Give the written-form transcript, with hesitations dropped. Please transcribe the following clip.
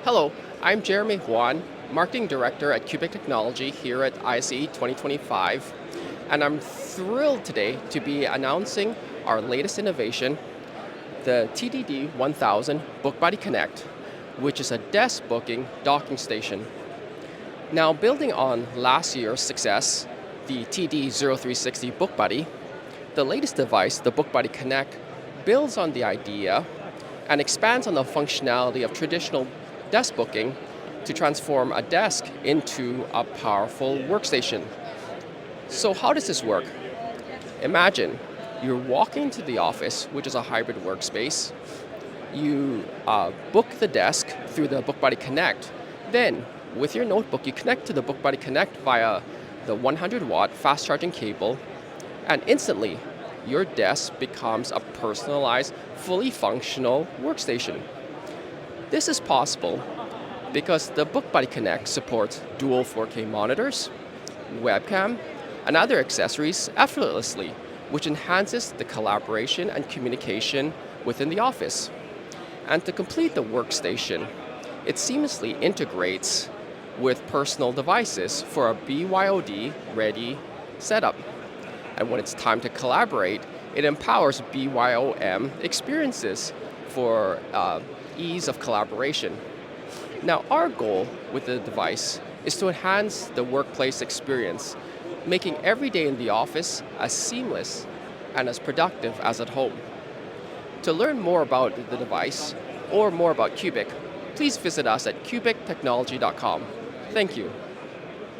Hello, I'm Jeremy Huan, Marketing Director at Qbic Technology here at ISE 2025, and I'm thrilled today to be announcing our latest innovation, the TDD-1000 BookBuddy Connect, which is a desk booking docking station. Now, building on last year's success, the TD-0360 BookBuddy, the latest device, the BookBuddy Connect, builds on the idea and expands on the functionality of traditional desk booking to transform a desk into a powerful workstation. So how does this work? Imagine you're walking to the office, which is a hybrid workspace. You book the desk through the BookBuddy Connect. Then, with your notebook, you connect to the BookBuddy Connect via the 100-watt fast-charging cable, and instantly, your desk becomes a personalized, fully functional workstation. This is possible because the BookBuddy Connect supports dual 4K monitors, webcam, and other accessories effortlessly, which enhances the collaboration and communication within the office. And to complete the workstation, it seamlessly integrates with personal devices for a BYOD-ready setup. And when it's time to collaborate, it empowers BYOM experiences for ease of collaboration. Now, our goal with the device is to enhance the workplace experience, making every day in the office as seamless and as productive as at home. To learn more about the device or more about Qbic, please visit us at qbictechnology.com. Thank you.